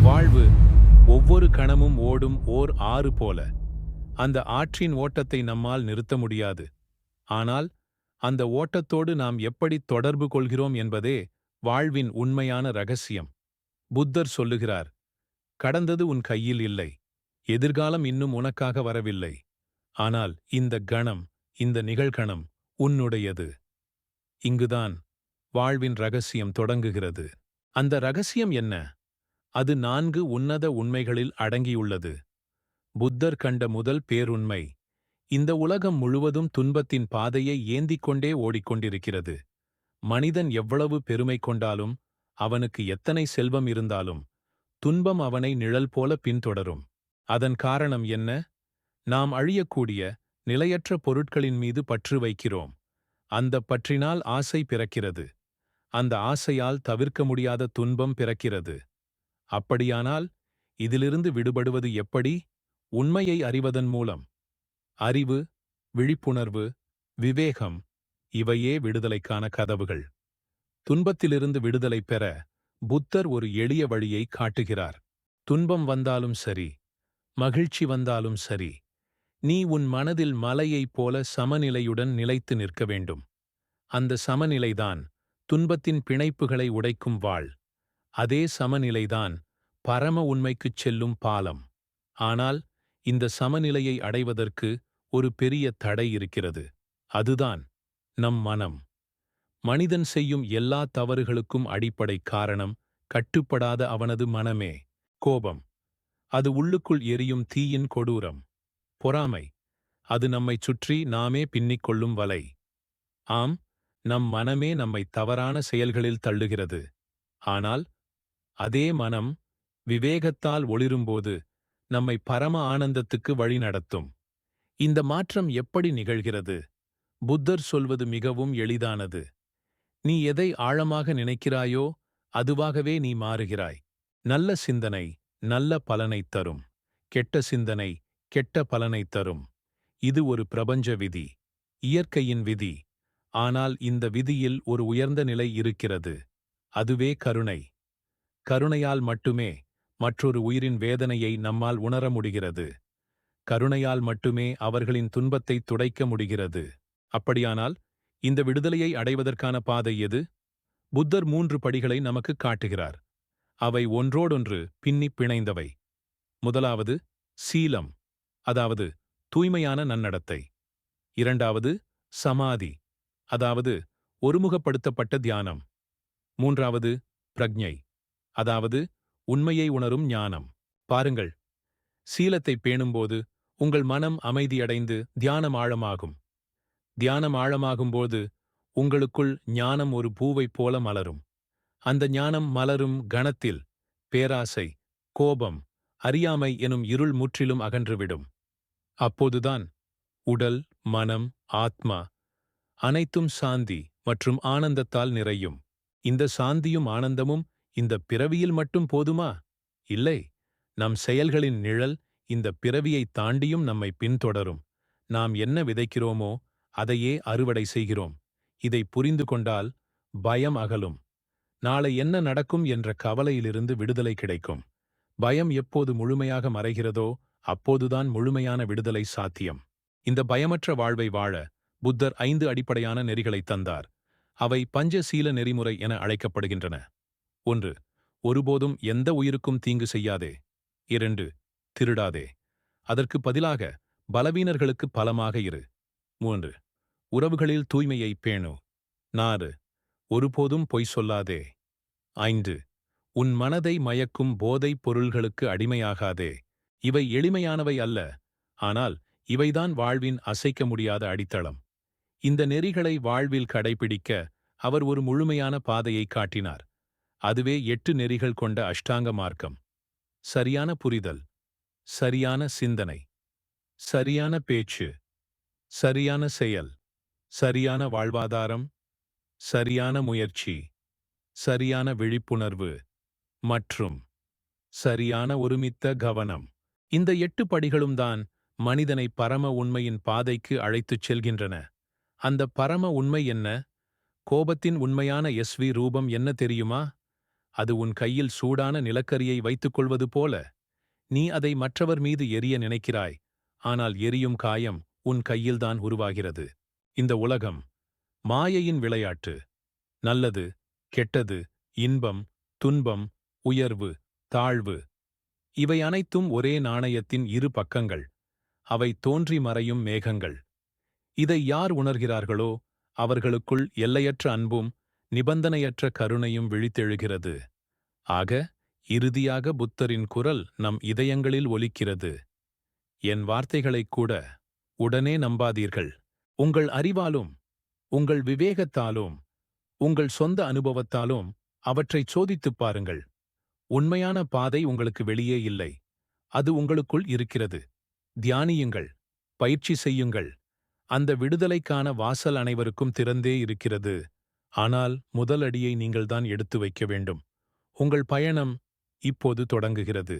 வாழ்வு ஒவ்வொரு கணமும் ஓடும் ஓர் ஆறு போல. அந்த ஆற்றின் ஓட்டத்தை நம்மால் நிறுத்த முடியாது. ஆனால் அந்த ஓட்டத்தோடு நாம் எப்படி தொடர்பு கொள்கிறோம் என்பதே வாழ்வின் உண்மையான ரகசியம். புத்தர் சொல்லுகிறார், கடந்தது உன் கையில் இல்லை, எதிர்காலம் இன்னும் உனக்காக வரவில்லை. ஆனால் இந்த கணம், இந்த நிகழ்கணம் உன்னுடையது. இங்குதான் வாழ்வின் ரகசியம் தொடங்குகிறது. அந்த ரகசியம் என்ன? அது 4 உன்னத உண்மைகளில் அடங்கியுள்ளது. புத்தர் கண்ட முதல் பேருண்மை, இந்த உலகம் முழுவதும் துன்பத்தின் பாதையை ஏந்திக் கொண்டே ஓடிக்கொண்டிருக்கிறது. மனிதன் எவ்வளவு பெருமை கொண்டாலும், அவனுக்கு எத்தனை செல்வம் இருந்தாலும், துன்பம் அவனை நிழல் போல பின்தொடரும். அதன் காரணம் என்ன? நாம் அழியக்கூடிய, நிலையற்ற பொருட்களின் மீது பற்று வைக்கிறோம். அந்த பற்றினால் ஆசை பிறக்கிறது. அந்த ஆசையால் தவிர்க்க முடியாத துன்பம் பிறக்கிறது. அப்படியானால் இதிலிருந்து விடுபடுவது எப்படி? உண்மையை அறிவதன் மூலம். அறிவு, விழிப்புணர்வு, விவேகம், இவையே விடுதலைக்கான கதவுகள். துன்பத்திலிருந்து விடுதலை பெற புத்தர் ஒரு எளிய வழியை காட்டுகிறார். துன்பம் வந்தாலும் சரி, மகிழ்ச்சி வந்தாலும் சரி, நீ உன் மனதில் மலையைப் போல சமநிலையுடன் நிலைத்து நிற்க வேண்டும். அந்த சமநிலைதான் துன்பத்தின் பிணைப்புகளை உடைக்கும் வாள். அதே சமநிலைதான் பரம உண்மைக்குச் செல்லும் பாலம். ஆனால் இந்த சமநிலையை அடைவதற்கு ஒரு பெரிய தடை இருக்கிறது. அதுதான் நம் மனம். மனிதன் செய்யும் எல்லா தவறுகளுக்கும் அடிப்படை காரணம் கட்டுப்படாத அவனது மனமே. கோபம், அது உள்ளுக்குள் எரியும் தீயின் கொடூரம். பொறாமை, அது நம்மைச் சுற்றி நாமே பின்னிக் கொள்ளும் வலை. ஆம், நம் மனமே நம்மை தவறான செயல்களில் தள்ளுகிறது. ஆனால் அதே மனம் விவேகத்தால் ஒளிரும்போது நம்மை பரம ஆனந்தத்துக்கு வழிநடத்தும். இந்த மாற்றம் எப்படி நிகழ்கிறது? புத்தர் சொல்வது மிகவும் எளிதானது. நீ எதை ஆழமாக நினைக்கிறாயோ அதுவாகவே நீ மாறுகிறாய். நல்ல சிந்தனை நல்ல பலனைத் தரும். கெட்ட சிந்தனை கெட்ட பலனைத் தரும். இது ஒரு பிரபஞ்ச விதி, இயற்கையின் விதி. ஆனால் இந்த விதியில் ஒரு உயர்ந்த நிலை இருக்கிறது. அதுவே கருணை. கருணையால் மட்டுமே மற்றொரு உயிரின் வேதனையை நம்மால் உணர முடிகிறது. கருணையால் மட்டுமே அவர்களின் துன்பத்தை துடைக்க முடிகிறது. அப்படியானால் இந்த விடுதலையை அடைவதற்கான பாதை எது? புத்தர் 3 படிகளை நமக்கு காட்டுகிறார். அவை ஒன்றோடொன்று பின்னிப் பிணைந்தவை. முதலாவது சீலம், அதாவது தூய்மையான நன்னடத்தை. இரண்டாவது சமாதி, அதாவது ஒருமுகப்படுத்தப்பட்ட தியானம். மூன்றாவது பிரக்ஞை, அதாவது உண்மையை உணரும் ஞானம். பாருங்கள், சீலத்தை பேணும்போது உங்கள் மனம் அமைதியடைந்து தியானம் ஆழமாகும். தியானம் ஆழமாகும்போது உங்களுக்குள் ஞானம் ஒரு பூவைப் போல மலரும். அந்த ஞானம் மலரும் கணத்தில் பேராசை, கோபம், அறியாமை எனும் இருள் முற்றிலும் அகன்றுவிடும். அப்போதுதான் உடல், மனம், ஆத்மா அனைத்தும் சாந்தி மற்றும் ஆனந்தத்தால் நிறையும். இந்த சாந்தியும் ஆனந்தமும் இந்த பிறவியில் மட்டும் போதுமா? இல்லை. நம் செயல்களின் நிழல் இந்த பிறவியை தாண்டியும் நம்மை பின்தொடரும். நாம் என்ன விதைக்கிறோமோ அதையே அறுவடை செய்கிறோம். இதை புரிந்து கொண்டால் பயம் அகலும். நாளை என்ன நடக்கும் என்ற கவலையிலிருந்து விடுதலை கிடைக்கும். பயம் எப்போது முழுமையாக மறைகிறதோ அப்போதுதான் முழுமையான விடுதலை சாத்தியம். இந்த பயமற்ற வாழ்வை வாழ புத்தர் 5 அடிப்படையான நெறிகளைத் தந்தார். அவை பஞ்சசீல நெறிமுறை என அழைக்கப்படுகின்றன. 1. ஒருபோதும் எந்த உயிருக்கும் தீங்கு செய்யாதே. 2. திருடாதே. அதற்கு பதிலாக பலவீனர்களுக்கு பலமாக இரு. 3. உறவுகளில் தூய்மையை பேணு. 4. ஒருபோதும் பொய் சொல்லாதே. 5. உன் மனதை மயக்கும் போதைப் பொருள்களுக்கு அடிமையாகாதே. இவை எளிமையானவை அல்ல, ஆனால் இவைதான் வாழ்வின் அசைக்க முடியாத அடித்தளம். இந்த நெறிகளை வாழ்வில் கடைபிடிக்க அவர் ஒரு முழுமையான பாதையை காட்டினார். அதுவே 8 நெறிகள் கொண்ட அஷ்டாங்க மார்க்கம். சரியான புரிதல், சரியான சிந்தனை, சரியான பேச்சு, சரியான செயல், சரியான வாழ்வாதாரம், சரியான முயற்சி, சரியான விழிப்புணர்வு மற்றும் சரியான ஒருமித்த கவனம். இந்த 8 படிகளும் தான் மனிதனை பரம உண்மையின் பாதைக்கு அழைத்துச் செல்கின்றன. அந்த பரம உண்மை என்ன? கோபத்தின் உண்மையான ரூபம் என்ன தெரியுமா? அது உன் கையில் சூடான நிலக்கரியை வைத்துக் கொள்வது போல. நீ அதை மற்றவர் மீது எரிய நினைக்கிறாய், ஆனால் எரியும் காயம் உன் கையில்தான் உருவாகிறது. இந்த உலகம் மாயையின் விளையாட்டு. நல்லது, கெட்டது, இன்பம், துன்பம், உயர்வு, தாழ்வு, இவை அனைத்தும் ஒரே நாணயத்தின் இரு பக்கங்கள். அவை தோன்றி மறையும் மேகங்கள். இதை யார் உணர்கிறார்களோ அவர்களுக்குள் எல்லையற்ற அன்பும் நிபந்தனையற்ற கருணையும் விழித்தெழுகிறது. ஆக, இறுதியாக புத்தரின் குரல் நம் இதயங்களில் ஒலிக்கிறது. என் வார்த்தைகளைக் கூட உடனே நம்பாதீர்கள். உங்கள் அறிவாலும், உங்கள் விவேகத்தாலும், உங்கள் சொந்த அனுபவத்தாலும் அவற்றைச் சோதித்துப் பாருங்கள். உண்மையான பாதை உங்களுக்கு வெளியே இல்லை, அது உங்களுக்குள் இருக்கிறது. தியானியுங்கள், பயிற்சி செய்யுங்கள். அந்த விடுதலைக்கான வாசல் அனைவருக்கும் திறந்தே இருக்கிறது. ஆனால் முதல் அடியை நீங்கள்தான் எடுத்து வைக்க வேண்டும். உங்கள் பயணம் இப்போது தொடங்குகிறது.